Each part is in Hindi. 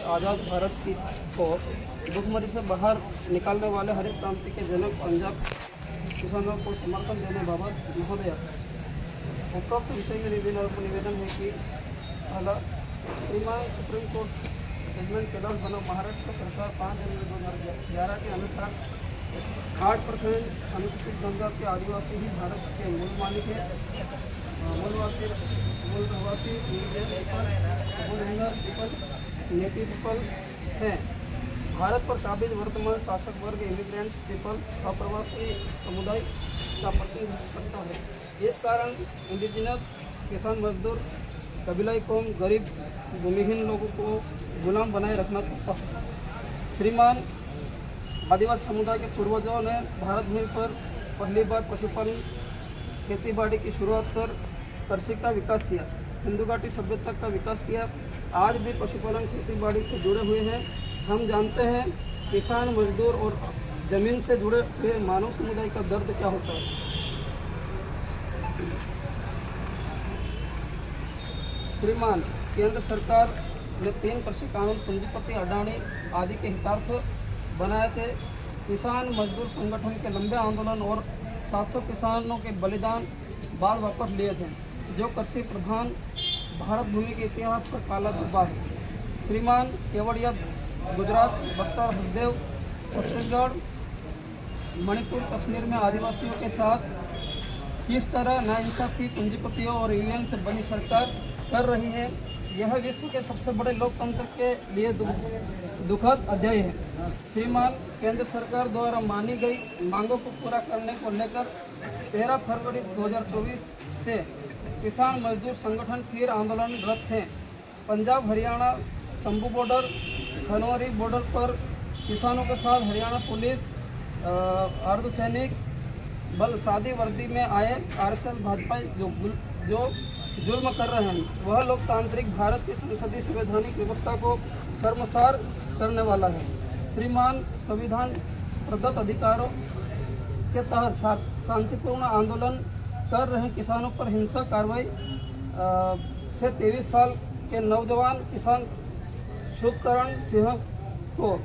आज़ाद भारत की को भुखमरी से बाहर निकालने वाले हरित क्रांति के जनक पंजाब किसानों को समर्थन देने बाबत महोदय, उपरोक्त विषय में निवेदन है कि पहला, श्रीमान सुप्रीम कोर्ट जजमेंट के दौरान बना महाराष्ट्र सरकार 5 जनवरी 2011 के अनुसार 8% अनुसूचित जनजाति के आदिवासी ही भारत के मूल मालिक है। मूल निवासी नेटिव पीपल हैं। भारत पर काबिज वर्तमान शासक वर्ग इमिग्रेंट्स पीपल अप्रवासी समुदाय का प्रतिनिधित्व करता है। इस कारण इंडिजिनस किसान मजदूर कबीलाई कौम गरीब भूमिहीन लोगों को गुलाम बनाए रखना चाहता है। श्रीमान आदिवासी समुदाय के पूर्वजों ने भारत भूमि पर पहली बार पशुपालन खेतीबाड़ी की शुरुआत कर कृषि का विकास किया, सिंधु घाटी सभ्यता का विकास किया। आज भी पशुपालन खेतीबाड़ी से जुड़े हुए हैं। हम जानते हैं किसान मजदूर और जमीन से जुड़े हुए मानव समुदाय का दर्द क्या होता है। श्रीमान केंद्र सरकार ने 3 कृषि कानून पूंजीपति अडानी आदि के हितार्थ बनाए थे। किसान मजदूर संगठन के लंबे आंदोलन और 700 किसानों के बलिदान बाद वापस लिए थे, जो कृषि प्रधान भारत भूमि के इतिहास पर काला धब्बा है। श्रीमान केवड़िया गुजरात, बस्तर, हसदेव, छत्तीसगढ़, मणिपुर, कश्मीर में आदिवासियों के साथ किस तरह नाइंसाफी पूंजीपतियों और यूनियन से बनी सरकार कर रही है, यह विश्व के सबसे बड़े लोकतंत्र के लिए दुखद अध्याय है। श्रीमान केंद्र सरकार द्वारा मानी गई मांगों को पूरा करने को लेकर 13 फरवरी 2024 से किसान मजदूर संगठन फिर आंदोलनरत हैं। पंजाब हरियाणा शंभू बॉर्डर, खनौरी बॉर्डर पर किसानों के साथ हरियाणा पुलिस, अर्धसैनिक बल सादी वर्दी में आए आरएसएस भाजपा जो जुल्म कर रहे हैं, वह लोकतांत्रिक भारत की संसदीय संवैधानिक व्यवस्था को शर्मसार करने वाला है। श्रीमान संविधान प्रदत्त अधिकारों के तहत शांतिपूर्ण आंदोलन कर रहे किसानों पर हिंसक कार्रवाई से 23 साल के नौजवान किसान शुभकरण सिंह को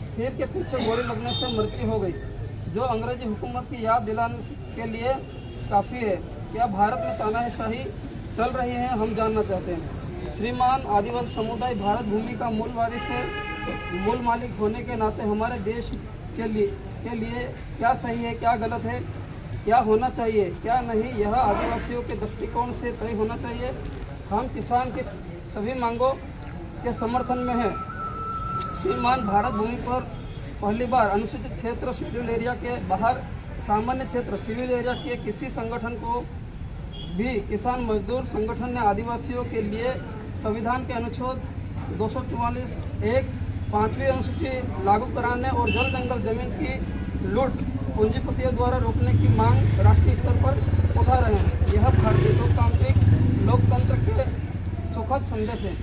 सिर के पीछे गोली लगने से मृत्यु हो गई, जो अंग्रेजी हुकूमत की याद दिलाने के लिए काफ़ी है। क्या भारत में तानाशाही चल रही है, हम जानना चाहते हैं। श्रीमान आदिवासी समुदाय भारत भूमि का मूल वारिस है। मूल मालिक होने के नाते हमारे देश के लिए क्या सही है, क्या गलत है, क्या होना चाहिए, क्या नहीं, यह आदिवासियों के दृष्टिकोण से तय होना चाहिए। हम किसान की सभी मांगों के समर्थन में हैं। श्रीमान भारत भूमि पर पहली बार अनुसूचित क्षेत्र शेड्यूल एरिया के बाहर सामान्य क्षेत्र सिविल एरिया के किसी संगठन को भी किसान मजदूर संगठन ने आदिवासियों के लिए संविधान के अनुच्छेद 244(1) 5वीं अनुसूची लागू कराने और जल जंगल जमीन की लूट पूंजीपतियों द्वारा रोकने की मांग राष्ट्रीय स्तर पर उठा रहे हैं। यह भारतीय लोकतंत्र के सुखद संदेश है।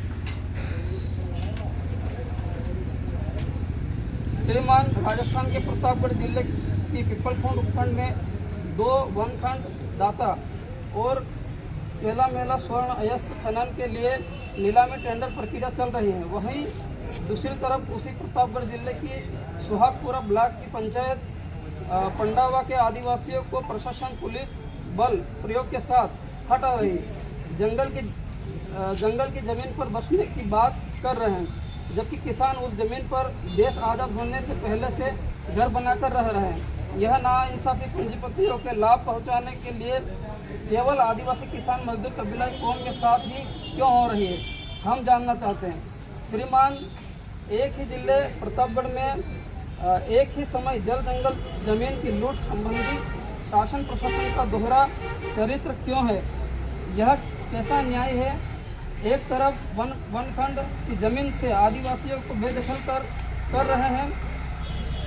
श्रीमान राजस्थान के प्रतापगढ़ जिले की पिपलखोंड उपखंड में 2 वनखंड दाता और केला मेला स्वर्ण अयस्क खनन के लिए नीलामी टेंडर प्रक्रिया चल रही है। वहीं दूसरी तरफ उसी प्रतापगढ़ जिले की सुहागपुरा ब्लॉक की पंचायत पंडावा के आदिवासियों को प्रशासन पुलिस बल प्रयोग के साथ हटा रही जंगल की जमीन पर बसने की बात कर रहे हैं, जबकि किसान उस जमीन पर देश आज़ाद होने से पहले से घर बनाकर रह रहे हैं। यह नाइंसाफी पूंजीपतियों के लाभ पहुंचाने के लिए केवल आदिवासी किसान मजदूर कबीलाई कौम के साथ ही क्यों हो रही है, हम जानना चाहते हैं। श्रीमान एक ही जिले प्रतापगढ़ में एक ही समय जल जंगल जमीन की लूट संबंधी शासन प्रशासन का दोहरा चरित्र क्यों है, यह कैसा न्याय है। एक तरफ वनखंड की जमीन से आदिवासियों को बेदखल कर रहे हैं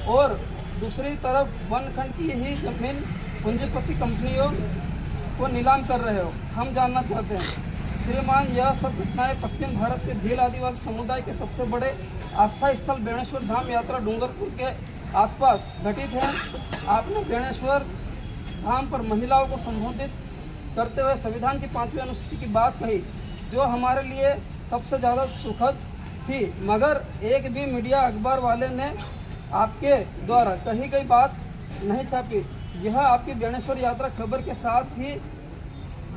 और दूसरी तरफ वनखंड की ही जमीन पूंजीपति कंपनियों को नीलाम कर रहे हो, हम जानना चाहते हैं। श्रीमान यह सब घटनाएं पश्चिम भारत के भील आदिवासी समुदाय के सबसे बड़े आस्था स्थल बेणेश्वर धाम यात्रा डूंगरपुर के आसपास घटित है। आपने बेणेश्वर धाम पर महिलाओं को संबोधित करते हुए संविधान की 5वीं अनुसूची की बात कही, जो हमारे लिए सबसे ज़्यादा सुखद थी, मगर एक भी मीडिया अखबार वाले ने आपके द्वारा कही गई बात नहीं छापी। यह आपकी बेणेश्वर यात्रा खबर के साथ ही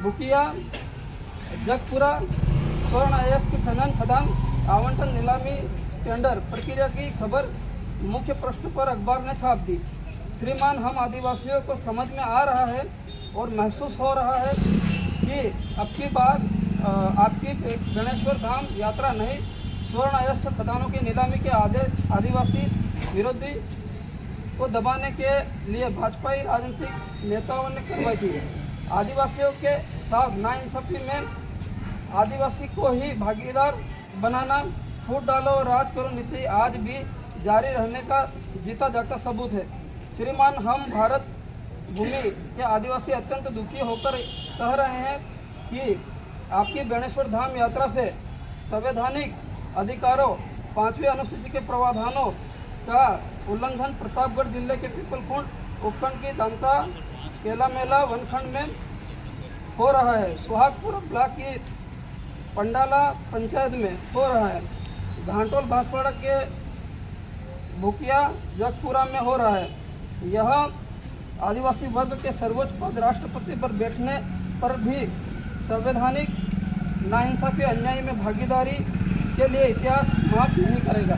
बुकिया जगपुरा स्वर्ण अयस्क खनन खदान आवंटन नीलामी टेंडर प्रक्रिया की खबर मुख्य पृष्ठ पर अखबार ने छाप दी। श्रीमान, हम आदिवासियों को समझ में आ रहा है और महसूस हो रहा है कि अब की बार आपकी गणेश्वर धाम यात्रा नहीं, स्वर्ण अयस्क खदानों की नीलामी के आदेश आदिवासी विरोधी को दबाने के लिए भाजपाई राजनीतिक नेताओं ने करवाई थी। आदिवासियों के साथ नाइंसाफी में आदिवासी को ही भागीदार बनाना, फूट डालो और राज करो नीति आज भी जारी रहने का जीता जागता सबूत है। श्रीमान, हम भारत भूमि के आदिवासी अत्यंत दुखी होकर कह रहे हैं कि आपकी बेणेश्वर धाम यात्रा से संवैधानिक अधिकारों 5वीं अनुसूची के प्रावधानों का उल्लंघन प्रतापगढ़ जिले के पीपलकुंड उपखंड की दांता केला मेला वनखंड में हो रहा है, सुहागपुर ब्लॉक की पंडाला पंचायत में हो रहा है, घाटोल बांसवाड़ा के बुकिया जगपुरा में हो रहा है। यह आदिवासी वर्ग के सर्वोच्च पद राष्ट्रपति पर बैठने पर भी संवैधानिक नाइंसाफी अन्याय में भागीदारी के लिए इतिहास माफ नहीं करेगा।